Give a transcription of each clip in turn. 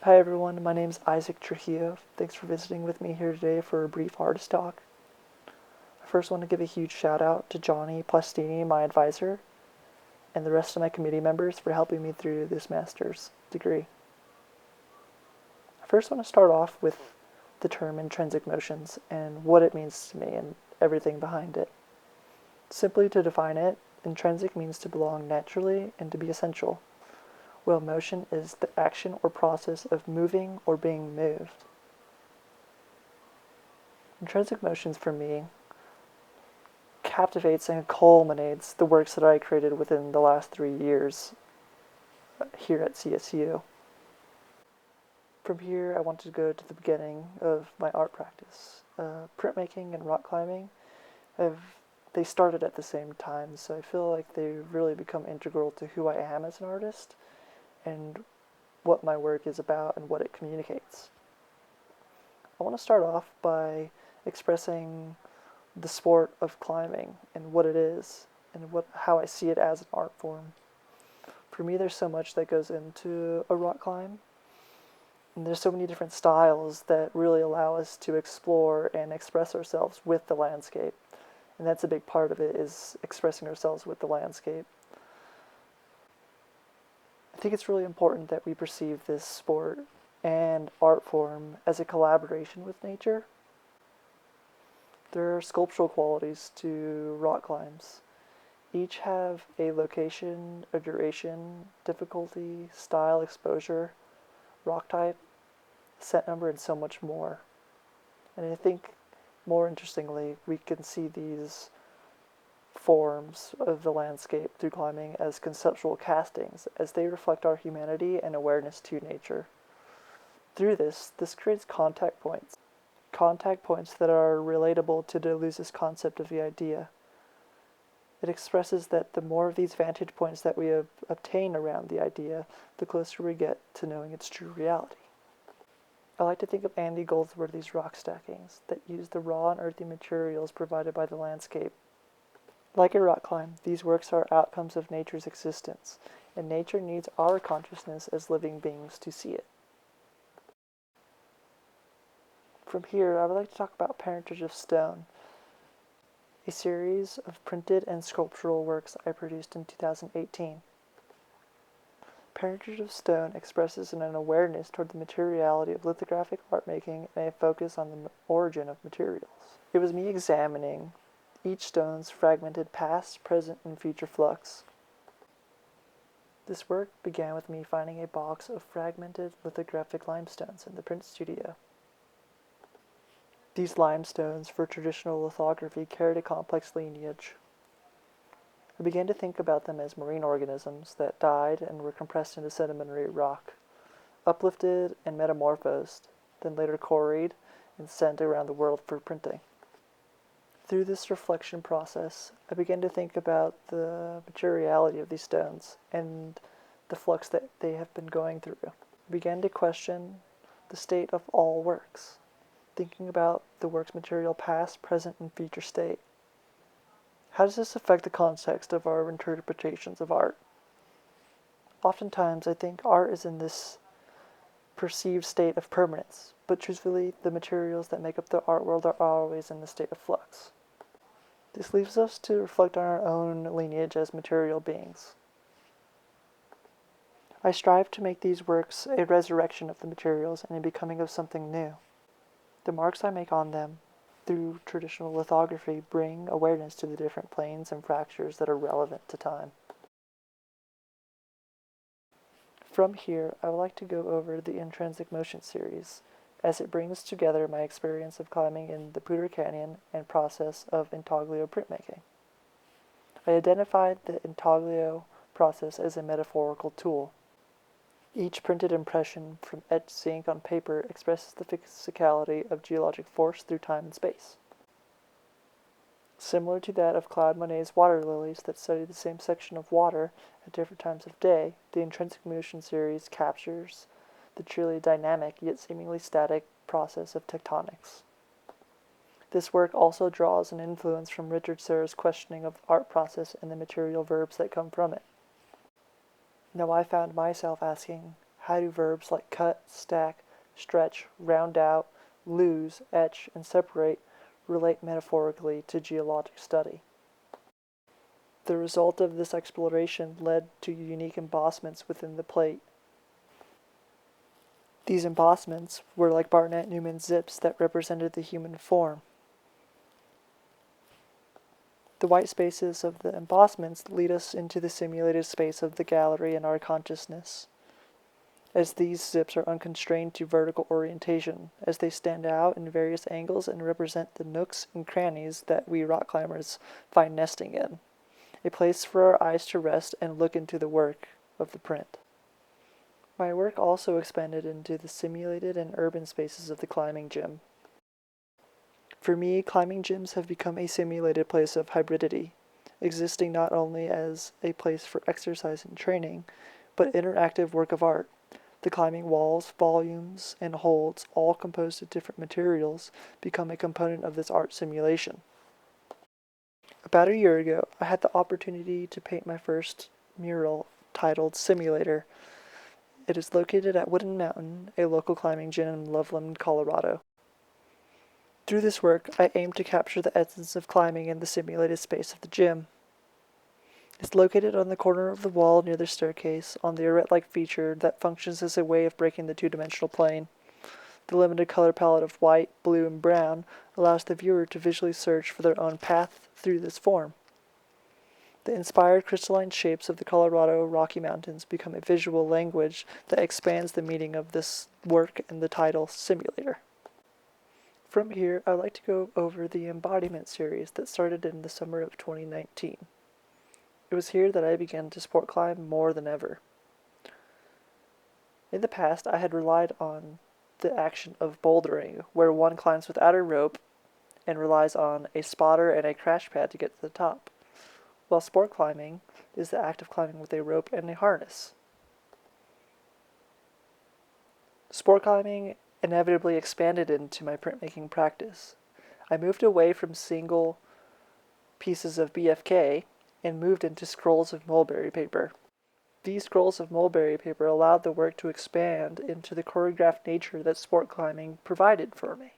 Hi everyone, my name is Isaac Trujillo. Thanks for visiting with me here today for a brief artist talk. I first want to give a huge shout out to Johnny Plastini, my advisor, and the rest of my committee members for helping me through this master's degree. I first want to start off with the term intrinsic motions and what it means to me and everything behind it. Simply to define it, intrinsic means to belong naturally and to be essential, while motion is the action or process of moving or being moved. Intrinsic motions for me captivates and culminates the works that I created within the last 3 years here at CSU. From here, I wanted to go to the beginning of my art practice. Printmaking and rock climbing, they started at the same time, so I feel like they've really become integral to who I am as an artist and what my work is about and what it communicates. I want to start off by expressing the sport of climbing and what it is and how I see it as an art form. For me, there's so much that goes into a rock climb, and there's so many different styles that really allow us to explore and express ourselves with the landscape, and that's a big part of it, is expressing ourselves with the landscape. I think it's really important that we perceive this sport and art form as a collaboration with nature. There are sculptural qualities to rock climbs. Each have a location, a duration, difficulty, style, exposure, rock type, set number, and so much more. And I think, more interestingly, we can see these forms of the landscape through climbing as conceptual castings, as they reflect our humanity and awareness to nature. Through this creates contact points that are relatable to Deleuze's concept of the idea. It expresses that the more of these vantage points that we obtain around the idea, the closer we get to knowing its true reality. I like to think of Andy Goldsworthy's rock stackings that use the raw and earthy materials provided by the landscape. Like a rock climb, these works are outcomes of nature's existence, and nature needs our consciousness as living beings to see it. From here, I would like to talk about Parentage of Stone, a series of printed and sculptural works I produced in 2018. Parentage of Stone expresses an awareness toward the materiality of lithographic art making and a focus on the origin of materials. It was me examining each stone's fragmented past, present, and future flux. This work began with me finding a box of fragmented lithographic limestones in the print studio. These limestones for traditional lithography carried a complex lineage. I began to think about them as marine organisms that died and were compressed into sedimentary rock, uplifted and metamorphosed, then later quarried and sent around the world for printing. Through this reflection process, I began to think about the materiality of these stones and the flux that they have been going through. I began to question the state of all works, thinking about the work's material past, present, and future state. How does this affect the context of our interpretations of art? Oftentimes, I think art is in this perceived state of permanence, but truthfully, the materials that make up the art world are always in the state of flux. This leaves us to reflect on our own lineage as material beings. I strive to make these works a resurrection of the materials and a becoming of something new. The marks I make on them through traditional lithography bring awareness to the different planes and fractures that are relevant to time. From here, I would like to go over the Intrinsic Motion series, as it brings together my experience of climbing in the Poudre Canyon and process of intaglio printmaking. I identified the intaglio process as a metaphorical tool. Each printed impression from etched ink on paper expresses the physicality of geologic force through time and space. Similar to that of Claude Monet's water lilies that study the same section of water at different times of day, the Intrinsic Motion series captures the truly dynamic yet seemingly static process of tectonics. This work also draws an influence from Richard Serre's questioning of the art process and the material verbs that come from it. Now I found myself asking, how do verbs like cut, stack, stretch, round out, lose, etch, and separate relate metaphorically to geologic study. The result of this exploration led to unique embossments within the plate. These embossments were like Barnett Newman zips that represented the human form. The white spaces of the embossments lead us into the simulated space of the gallery in our consciousness, as these zips are unconstrained to vertical orientation, as they stand out in various angles and represent the nooks and crannies that we rock climbers find nesting in, a place for our eyes to rest and look into the work of the print. My work also expanded into the simulated and urban spaces of the climbing gym. For me, climbing gyms have become a simulated place of hybridity, existing not only as a place for exercise and training, but interactive work of art. The climbing walls, volumes, and holds, all composed of different materials, become a component of this art simulation. About a year ago, I had the opportunity to paint my first mural titled Simulator. It is located at Wooden Mountain, a local climbing gym in Loveland, Colorado. Through this work, I aim to capture the essence of climbing in the simulated space of the gym. It's located on the corner of the wall near the staircase, on the arête-like feature that functions as a way of breaking the two-dimensional plane. The limited color palette of white, blue, and brown allows the viewer to visually search for their own path through this form. The inspired crystalline shapes of the Colorado Rocky Mountains become a visual language that expands the meaning of this work in the title Simulator. From here, I'd like to go over the Embodiment series that started in the summer of 2019. It was here that I began to sport climb more than ever. In the past, I had relied on the action of bouldering, where one climbs without a rope and relies on a spotter and a crash pad to get to the top, while sport climbing is the act of climbing with a rope and a harness. Sport climbing inevitably expanded into my printmaking practice. I moved away from single pieces of BFK and moved into scrolls of mulberry paper. These scrolls of mulberry paper allowed the work to expand into the choreographed nature that sport climbing provided for me.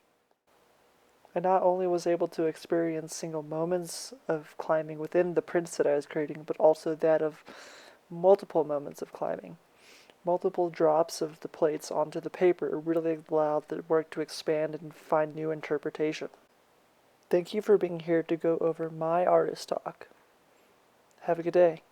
I not only was able to experience single moments of climbing within the prints that I was creating, but also that of multiple moments of climbing. Multiple drops of the plates onto the paper really allowed the work to expand and find new interpretation. Thank you for being here to go over my artist talk. Have a good day.